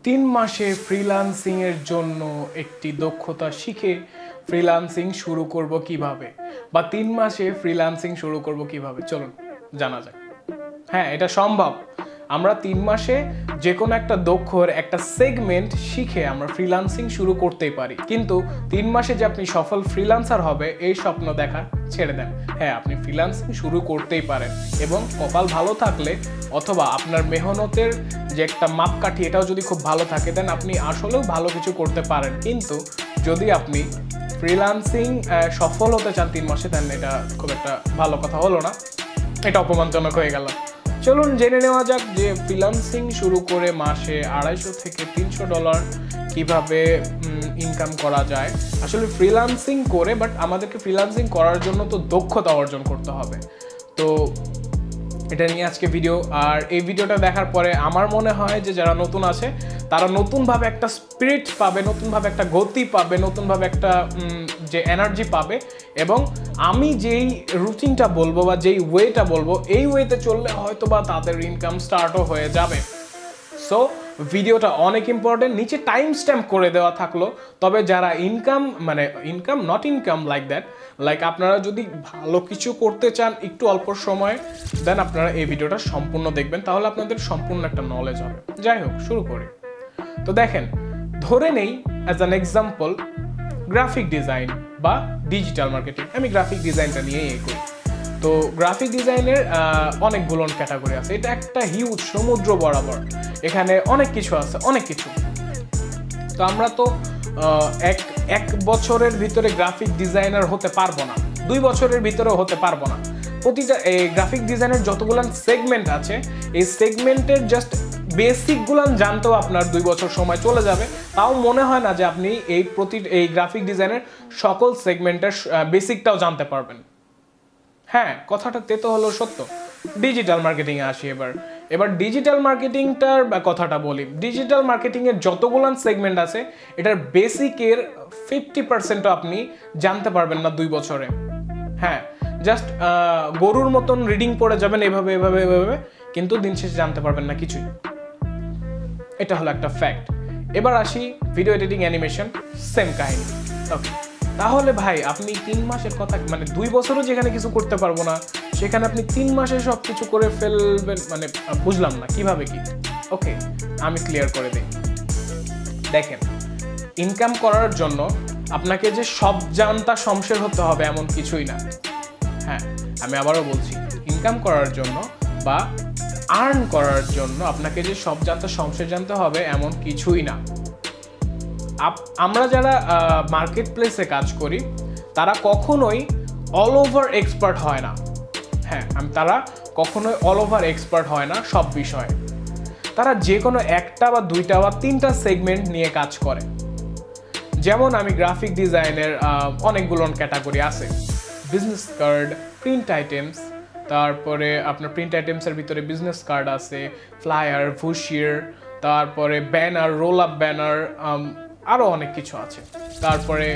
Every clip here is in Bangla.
3 মাসে ফ্রিল্যান্সিং এর জন্য একটি দক্ষতা শিখে ফ্রিল্যান্সিং শুরু করব কিভাবে, বা 3 মাসে ফ্রিল্যান্সিং শুরু করব কিভাবে, চলুন জানা যাক। হ্যাঁ, এটা সম্ভব। আমরা 3 মাসে যে কোনো একটা দক্ষর একটা সেগমেন্ট শিখে আমরা ফ্রিল্যান্সিং শুরু করতেই পারি, কিন্তু 3 মাসে যে আপনি সফল ফ্রিল্যান্সার হবে এই স্বপ্ন দেখা ছেড়ে দেন। হ্যাঁ, আপনি ফ্রিল্যান্সিং শুরু করতেই পারেন, এবং কপাল ভালো থাকলে অথবা আপনার মেহনতের যে একটা মাপকাঠি এটাও যদি খুব ভালো থাকে দেন আপনি আসলেও ভালো কিছু করতে পারেন। কিন্তু যদি আপনি ফ্রিল্যান্সিং সফল হতে চান 3 মাসে, দেন এটা খুব একটা ভালো কথা হলো না, এটা অপমানজনক হয়ে গেল। চলুন জেনে নেওয়া যাক যে ফ্রিল্যান্সিং শুরু করে মাসে $250 থেকে $300 কিভাবে ইনকাম করা যায়। আসলে ফ্রিল্যান্সিং করে, বাট আমাদেরকে ফ্রিল্যান্সিং করার জন্য তো দক্ষতা অর্জন করতে হবে। তো এটা নিয়ে আজকে ভিডিও। আর এই ভিডিওটা দেখার পরে আমার মনে হয় যে যারা নতুন আছে তারা নতুনভাবে একটা স্পিরিট পাবে, নতুনভাবে একটা গতি পাবে, নতুনভাবে একটা যে এনার্জি পাবে, এবং আমি যেই রুটিনটা বলবো বা যেই ওয়েটা বলবো এই ওয়েতে চললে হয়তো বা তাদের ইনকাম স্টার্টও হয়ে যাবে। সো ভিডিওটা অনেক ইম্পর্টেন্ট, নিচে টাইম স্ট্যাম্প করে দেওয়া থাকলো। তবে যারা income not income like that, like আপনারা যদি ভালো কিছু করতে চান একটু অল্প সময়ে, দেন আপনারা এই ভিডিওটা সম্পূর্ণ দেখবেন, তাহলে আপনাদের সম্পূর্ণ একটা নলেজ হবে। যাই হোক, শুরু করি। তো দেখেন, ধরে নেই as an example graphic design বা ডিজিটাল মার্কেটিং। আমি গ্রাফিক ডিজাইনটা নিয়েই করি। তো গ্রাফিক ডিজাইনের অনেকগুলো ক্যাটাগরি আছে, এটা একটা হিউজ সমুদ্র বরাবর, এখানে অনেক কিছু আছে, অনেক কিছু। তো আমরা তো এক বছরের ভিতরে গ্রাফিক ডিজাইনার হতে পারবো না, 2 বছরের ভিতরেও হতে পারবো না। প্রতিটা এই গ্রাফিক ডিজাইনের যতগুলো সেগমেন্ট আছে, এই সেগমেন্টের জাস্ট বেসিকগুলো জানতেও আপনার 2 বছর সময় চলে যাবে। তাও মনে হয় না যে আপনি এই গ্রাফিক ডিজাইনের সকল সেগমেন্টের বেসিকটাও জানতে পারবেন। হ্যাঁ, কথাটা তেতো হলো সত্য। ডিজিটাল মার্কেটিংয়ে আসি। এবার ডিজিটাল মার্কেটিংটার কথাটা বলি। ডিজিটাল মার্কেটিংয়ের যতগুলো সেগমেন্ট আছে, এটার বেসিকের 50% আপনি জানতে পারবেন না 2 বছরে। হ্যাঁ, জাস্ট গরুর মতন রিডিং পড়ে যাবেন এভাবে এভাবে এভাবে, কিন্তু দিন শেষে জানতে পারবেন না কিছুই। এটা হলো একটা ফ্যাক্ট। এবার আসি ভিডিও এডিটিং, অ্যানিমেশন, সেম কাহিনী। ওকে, তাহলে ভাই আপনি 3 মাসের কথা, 2 বছরও যেখানে কিছু করতে পারবো না সেখানে আপনি 3 মাসে সব কিছু করে ফেলবেন, বুঝলাম না কিভাবে কি। ওকে, আমি ক্লিয়ার করে দিই। দেখেন, ইনকাম করার জন্য আপনাকে যে সব জানতা শমশের হতে হবে এমন কিছুই না। হ্যাঁ, আমি আবারও বলছি, ইনকাম করার জন্য বা আর্ন করার জন্য আপনাকে যে সব জানতা শমশের জানতে হবে এমন কিছুই না। আমরা যারা মার্কেট প্লেসে কাজ করি তারা কখনোই অল ওভার এক্সপার্ট হয় না। হ্যাঁ, তারা কখনোই অল ওভার এক্সপার্ট হয় না সব বিষয়ে। তারা যে কোনো একটা বা 2টা বা 3টা সেগমেন্ট নিয়ে কাজ করে। যেমন আমি গ্রাফিক ডিজাইনের অনেকগুলো ক্যাটাগরি আছে, বিজনেস কার্ড, প্রিন্ট আইটেমস, তারপরে আপনার প্রিন্ট আইটেমসের ভিতরে বিজনেস কার্ড আছে, ফ্লায়ার, ভুশিয়ার, তারপরে ব্যানার, রোল আপ ব্যানার, আরও অনেক কিছু আছে। তারপরে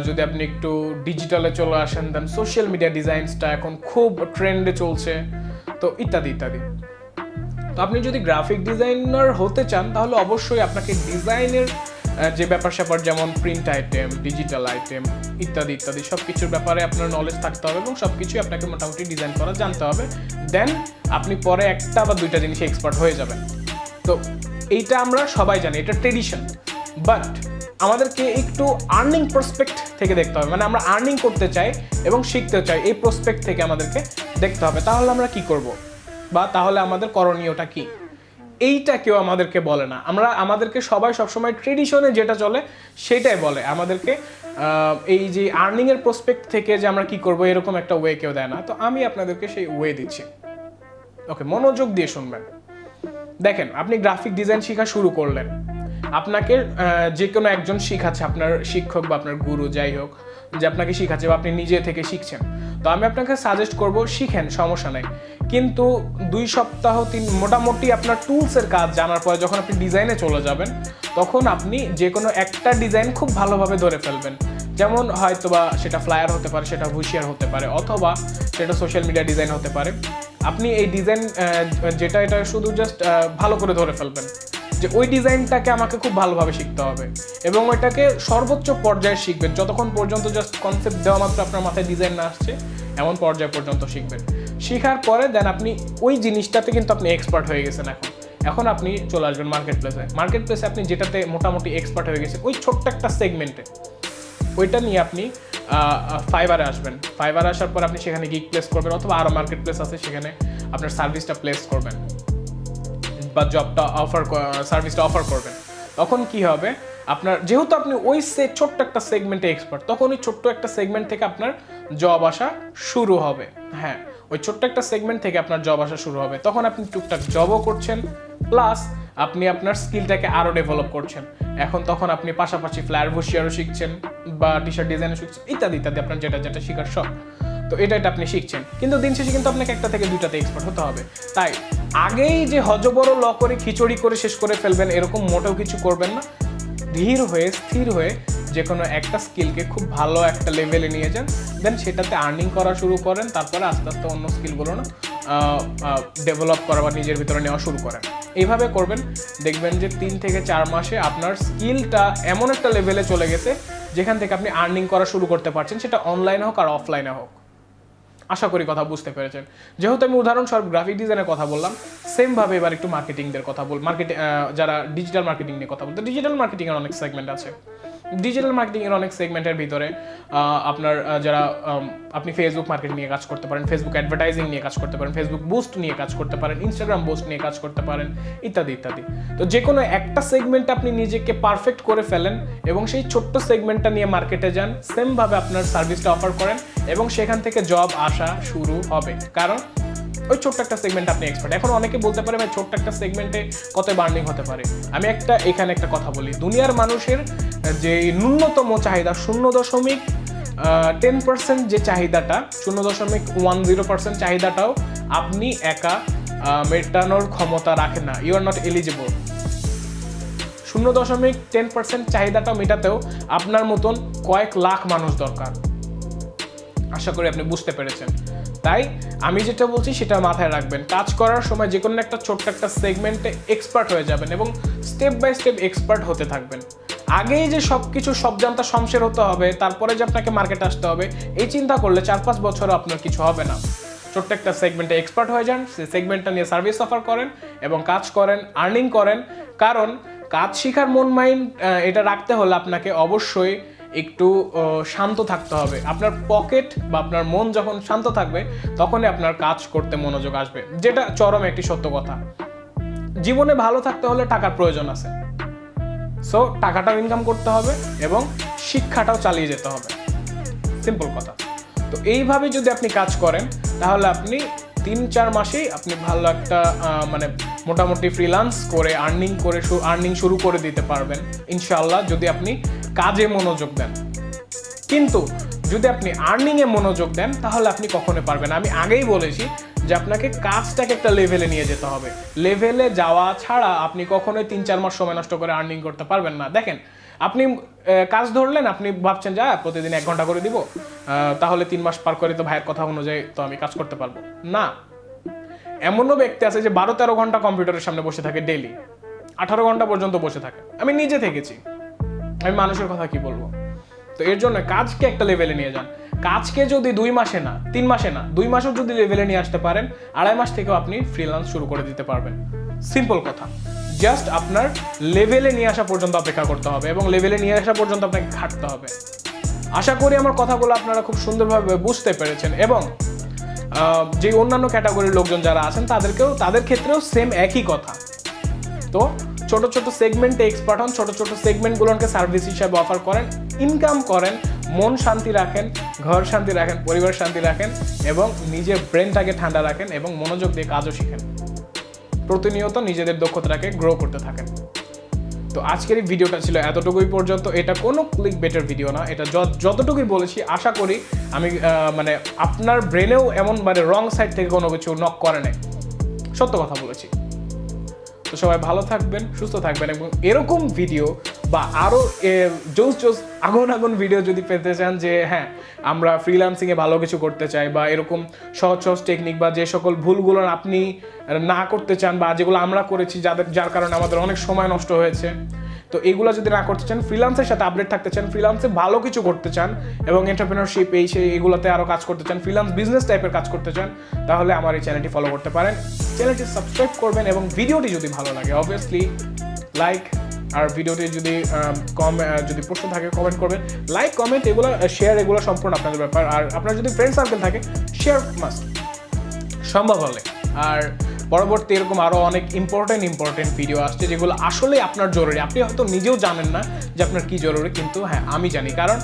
যদি আপনি একটু ডিজিটালে চলে আসেন, দেন সোশ্যাল মিডিয়া ডিজাইনসটা এখন খুব ট্রেন্ডে চলছে, তো ইত্যাদি ইত্যাদি। তো আপনি যদি গ্রাফিক ডিজাইনার হতে চান তাহলে অবশ্যই আপনাকে ডিজাইনের যে ব্যাপার স্যাপার, যেমন প্রিন্ট আইটেম, ডিজিটাল আইটেম ইত্যাদি ইত্যাদি সব কিছুর ব্যাপারে আপনার নলেজ থাকতে হবে, এবং সব কিছুই আপনাকে মোটামুটি ডিজাইন করা জানতে হবে। দেন আপনি পরে একটা বা 2টা জিনিসে এক্সপার্ট হয়ে যাবেন। তো এইটা আমরা সবাই জানি, এটা ট্রেডিশন। বাট আমাদেরকে একটু আর্নিং প্রসপেক্ট থেকে দেখতে হবে, আমরা আর্নিং করতে চাই এবং শিখতে চাই, এই প্রসপেক্ট থেকে আমাদেরকে দেখতে হবে। তাহলে আমরা কি করব, বা তাহলে আমাদের করণীয়টা কি, এইটা কেউ আমাদেরকে বলে না। আমাদেরকে সবাই সবসময় ট্রেডিশনে যেটা চলে সেটাই বলে আমাদেরকে। এই যে আর্নিংয়ের প্রসপেক্ট থেকে যে আমরা কি করব এরকম একটা ওয়ে কেউ দেয় না। তো আমি আপনাদেরকে সেই ওয়ে দিচ্ছি। ওকে, মনোযোগ দিয়ে শুনবেন। দেখেন, আপনি গ্রাফিক ডিজাইন শেখা শুরু করলেন, আপনাকে যে কোনো একজন শিখাচ্ছে, আপনার শিক্ষক বা আপনার গুরু যাই হোক, যে আপনাকে শিখাচ্ছে বা আপনি নিজে থেকে শিখছেন। তো আমি আপনাকে সাজেস্ট করব, শিখেন, সমস্যা নেই, কিন্তু 2 সপ্তাহ মোটামুটি আপনার টুলসের কাজ জানার পরে যখন আপনি ডিজাইনে চলে যাবেন, তখন আপনি যে কোনো একটা ডিজাইন খুব ভালোভাবে ধরে ফেলবেন। যেমন হয়তোবা সেটা ফ্লায়ার হতে পারে, সেটা ভুশিয়ার হতে পারে, অথবা সেটা সোশ্যাল মিডিয়া ডিজাইন হতে পারে। আপনি এই ডিজাইন এটা শুধু জাস্ট ভালো করে ধরে ফেলবেন। যে ওই ডিজাইনটাকে আমাকে খুব ভালোভাবে শিখতে হবে এবং ওইটাকে সর্বোচ্চ পর্যায়ে শিখবেন, যতক্ষণ পর্যন্ত জাস্ট কনসেপ্ট দেওয়া মাত্র আপনার মাথায় ডিজাইন না আসছে এমন পর্যায় পর্যন্ত শিখবেন। শেখার পরে দেন আপনি ওই জিনিসটাতে কিন্তু আপনি এক্সপার্ট হয়ে গেছেন। এখন আপনি চলে আসবেন মার্কেট প্লেসে আপনি যেটাতে মোটামুটি এক্সপার্ট হয়ে গেছে ওই ছোট্ট একটা সেগমেন্টে, ওইটা নিয়ে আপনি ফাইবারে আসবেন। ফাইবারে আসার পর আপনি সেখানে গিগ প্লেস করবেন, অথবা আরও মার্কেট প্লেস আছে সেখানে আপনার সার্ভিসটা প্লেস করবেন বা জবটা সার্ভিসটা অফার করবেন। তখন কি হবে, আপনার যেহেতু আপনি ওই ছোট্ট একটা সেগমেন্টে এক্সপার্ট, তখন ওই ছোট্ট একটা সেগমেন্ট থেকে আপনার জব আসা শুরু হবে। হ্যাঁ, ওই ছোট্ট একটা সেগমেন্ট থেকে আপনার জব আসা শুরু হবে। তখন আপনি টুকটাক জবও করছেন, প্লাস আপনি আপনার স্কিলটাকে আরও ডেভেলপ করছেন। তখন আপনি পাশাপাশি ফ্লায়ার বসিয়ারও শিখছেন বা টি শার্ট ডিজাইনও শিখছেন, ইত্যাদি ইত্যাদি আপনার যেটা যেটা শেখার শখ, তো এটা আপনি শিখছেন। কিন্তু দিন শেষে কিন্তু আপনাকে একটা থেকে দুইটাতে এক্সপার্ট হতে হবে। তাই আগেই যে হজবড় ল করে খিচুড়ি করে শেষ করে ফেলবেন এরকম মোটেও কিছু করবেন না। ধীর হয়ে স্থির হয়ে যে কোনো একটা স্কিলকে খুব ভালো একটা লেভেলে নিয়ে যান, দেন সেটাতে আর্নিং করা শুরু করেন। তারপরে আস্তে আস্তে অন্য স্কিলগুলো না ডেভেলপ করা বা নিজের ভিতরে নেওয়া শুরু করেন। এইভাবে করবেন, দেখবেন যে 3 থেকে 4 মাসে আপনার স্কিলটা এমন একটা লেভেলে চলে গেছে যেখান থেকে আপনি আর্নিং করা শুরু করতে পারছেন, সেটা অনলাইনে হোক আর অফলাইনে হোক। আশা করি কথা বুঝতে পেরেছেন। যেহেতু আমি উদাহরণস্বরূপ গ্রাফিক ডিজাইনের কথা বললাম, সেমভাবে এবার একটু মার্কেটিংদের কথা যারা ডিজিটাল মার্কেটিং নিয়ে কথা বলতে, ডিজিটাল মার্কেটিংয়ের অনেক সেগমেন্ট আছে। ডিজিটাল মার্কেটিংয়ের অনেক সেগমেন্টের ভিতরে আপনার যারা আপনি ফেসবুক মার্কেটিং নিয়ে কাজ করতে পারেন, ফেসবুক অ্যাডভার্টাইজিং নিয়ে কাজ করতে পারেন, ফেসবুক বুস্ট নিয়ে কাজ করতে পারেন, ইনস্টাগ্রাম বুস্ট নিয়ে কাজ করতে পারেন, ইত্যাদি ইত্যাদি। তো যে কোনো একটা সেগমেন্টে আপনি নিজেকে পারফেক্ট করে ফেলেন এবং সেই ছোট্ট সেগমেন্টটা নিয়ে মার্কেটে যান, সেমভাবে আপনার সার্ভিসটা অফার করেন এবং সেখান থেকে জব আসা শুরু হবে। কারণ ওই ছোট্ট একটা সেগমেন্ট আপনি এক্সপার্ট। এখন অনেকে বলতে পারে ভাই ছোট্ট একটা সেগমেন্টে কত বার্নিং হতে পারে। আমি এখানে একটা কথা বলি, দুনিয়ার মানুষের যে ন্যূনতম চাহিদা 0.10% যে চাহিদাটা, 0.10% চাহিদাটাও আপনি একা মেটানোর ক্ষমতা রাখেন না। You are not eligible. 0.10% চাহিদাটা মেটাতেও আপনার মতন কয়েক লাখ মানুষ দরকার। আশা করি আপনি বুঝতে পেরেছেন। তাই আমি যেটা বলছি সেটা মাথায় রাখবেন। কাজ করার সময় যে কোনো একটা ছোট্ট একটা সেগমেন্টে এক্সপার্ট হয়ে যাবেন এবং স্টেপ বাই স্টেপ এক্সপার্ট হতে থাকবেন। আগেই যে সব জানতা শমশের হতে হবে, তারপরে যে আপনাকে মার্কেটে আসতে হবে, এই চিন্তা করলে 4-5 বছরও আপনার কিছু হবে না। ছোট্ট একটা সেগমেন্টে এক্সপার্ট হয়ে যান, সেই সেগমেন্টটা নিয়ে সার্ভিস অফার করেন এবং কাজ করেন, আর্নিং করেন। কারণ কাজ শেখার মন মাইন্ড এটা রাখতে হলে আপনাকে অবশ্যই একটু শান্ত থাকতে হবে। আপনার পকেট বা আপনার মন যখন শান্ত থাকবে তখনই আপনার কাজ করতে মনোযোগ আসবে, যেটা চরম একটি সত্য কথা। জীবনে ভালো থাকতে হলে টাকার প্রয়োজন আছে, সো টাকাটাও ইনকাম করতে হবে এবং শিক্ষাটাও চালিয়ে যেতে হবে, সিম্পল কথা। তো এইভাবে যদি আপনি কাজ করেন তাহলে আপনি 3-4 মাসেই আপনি ভালো একটা মোটামুটি ফ্রিল্যান্স করে আর্নিং শুরু করে দিতে পারবেন ইনশাআল্লাহ, যদি আপনি কাজে মনোযোগ দেন। কিন্তু যদি আপনি আর্নিংয়ে মনোযোগ দেন তাহলে আপনি কখনো পারবেন। আমি আগেই বলেছি যে আপনাকে কাজটাকে একটা লেভেলে নিয়ে যেতে হবে। লেভেলে যাওয়া ছাড়া আপনি কখনোই 3-4 মাস সময় নষ্ট করে আর্নিং করতে পারবেন না। দেখেন, আপনি কাজ ধরলেন, আপনি ভাবছেন যা প্রতিদিন 1 ঘন্টা করে দিব, তাহলে 3 মাস পার করে তো ভাইয়ের কথা অনুযায়ী তো আমি কাজ করতে পারবো না। এমনও ব্যক্তি আছে যে 12-13 ঘন্টা কম্পিউটারের সামনে বসে থাকে ডেইলি, 18 ঘন্টা পর্যন্ত বসে থাকে। আমি নিজে থেকেছি, আমি মানুষের কথা কি বলবো। তো এর জন্য কাজকে একটা লেভেলে নিয়ে যান। কাজকে যদি 2 মাসে না 3 মাসে না 2 মাসও যদি লেভেলে নিয়ে আসতে পারেন, 2.5 মাস থেকেও আপনি ফ্রিল্যান্স শুরু করে দিতে পারবেন। সিম্পল কথা, জাস্ট আপনার লেভেলে নিয়ে আসা পর্যন্ত অপেক্ষা করতে হবে এবং লেভেলে নিয়ে আসা পর্যন্ত আপনাকে খাটতে হবে। আশা করি আমার কথাগুলো আপনারা খুব সুন্দরভাবে বুঝতে পেরেছেন এবং যে অন্যান্য ক্যাটাগরির লোকজন যারা আছেন তাদের ক্ষেত্রেও সেম একই কথা। তো ছোট ছোট সেগমেন্টে এক্সপার্ট হন, ছোট ছোট সেগমেন্টগুলোকে সার্ভিস হিসাবে অফার করেন, ইনকাম করেন, মন শান্তি রাখেন, ঘর শান্তি রাখেন, পরিবার শান্তি রাখেন এবং নিজের ব্রেনটাকে ঠান্ডা রাখেন এবং মনোযোগ দিয়ে কাজও শিখেন। প্রতিনিয়ত নিজেদের দক্ষতাটাকে গ্রো করতে থাকেন। তো আজকের এই ভিডিওটা ছিল এতটুকুই পর্যন্ত। এটা কোনো ক্লিক বেটার ভিডিও না, এটা যতটুকুই বলেছি আশা করি আমি আপনার ব্রেনেও এমন রং সাইড থেকে কোনো কিছু নক করে নাই, সত্য কথা বলেছি। তো সবাই ভালো থাকবেন, সুস্থ থাকবেন এবং এরকম ভিডিও বা আরও জোস আগুন ভিডিও যদি পেতে চান যে হ্যাঁ আমরা ফ্রিল্যান্সিংয়ে ভালো কিছু করতে চাই বা এরকম সহজ টেকনিক বা যে সকল ভুলগুলো আপনি না করতে চান বা যেগুলো আমরা করেছি যার কারণে আমাদের অনেক সময় নষ্ট হয়েছে, তো এগুলো যদি না করতে চান, ফ্রিল্যান্সের সাথে আপডেট থাকতে চান, ফ্রিল্যান্সে ভালো কিছু করতে চান এবং এন্টারপ্রেনারশিপ এগুলোতে আরও কাজ করতে চান, ফ্রিল্যান্স বিজনেস টাইপের কাজ করতে চান, তাহলে আমার এই চ্যানেলটি ফলো করতে পারেন। চ্যানেলটি সাবস্ক্রাইব করবেন এবং ভিডিওটি যদি ভালো লাগে অবভিয়াসলি লাইক, আর ভিডিওটি যদি যদি প্রশ্ন থাকে কমেন্ট করবেন। লাইক, কমেন্ট, এগুলো শেয়ার, এগুলো সম্পূর্ণ আপনাদের ব্যাপার। আর আপনার যদি ফ্রেন্ড সার্কেল থাকে শেয়ার মাস্ট সম্ভব হলে। আর পরবর্তী এরকম আরও অনেক ইম্পর্টেন্ট ভিডিও আসছে যেগুলো আসলে আপনার জরুরি। আপনি হয়তো নিজেও জানেন না যে আপনার কী জরুরি, কিন্তু হ্যাঁ আমি জানি, কারণ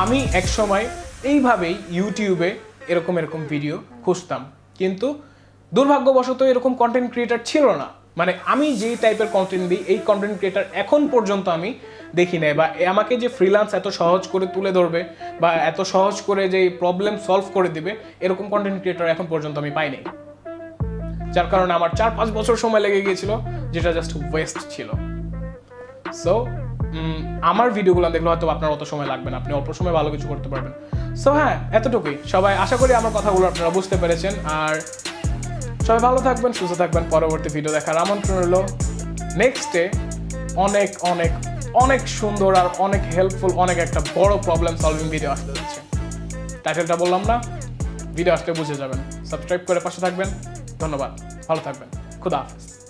আমি একসময় এইভাবেই ইউটিউবে এরকম ভিডিও খুঁজতাম, কিন্তু দুর্ভাগ্যবশত এরকম কন্টেন্ট ক্রিয়েটার ছিল না। মানে আমি যেই টাইপের কন্টেন্ট দিই এই কন্টেন্ট ক্রিয়েটার এখন পর্যন্ত আমি দেখি নাই, বা আমাকে যে ফ্রিল্যান্স এত সহজ করে তুলে ধরবে বা এত সহজ করে যে প্রবলেম সলভ করে দিবে এরকম কন্টেন্ট ক্রিয়েটার এখন পর্যন্ত আমি পাইনি, যার কারণে আমার 4-5 বছর সময় লেগে গিয়েছিল, যেটা জাস্ট ওয়েস্ট ছিল। সো আমার ভিডিওগুলো দেখলে হয়তো আপনার অত সময় লাগবে না, আপনি অল্প সময় ভালো কিছু করতে পারবেন। সো হ্যাঁ, এতটুকুই। সবাই আশা করি আমার কথাগুলো আপনারা বুঝতে পেরেছেন। আর সবাই ভালো থাকবেন, সুস্থ থাকবেন। পরবর্তী ভিডিও দেখার আমন্ত্রণ রইল। নেক্সটে অনেক সুন্দর আর অনেক হেল্পফুল অনেক একটা বড় প্রবলেম সলভিং ভিডিও আসতে যাচ্ছে। টাইটেলটা বললাম না, ভিডিও আসলে বুঝে যাবেন। সাবস্ক্রাইব করে পাশে থাকবেন। ধন্যবাদ, ভালো থাকবেন, খুদা হাফেজ।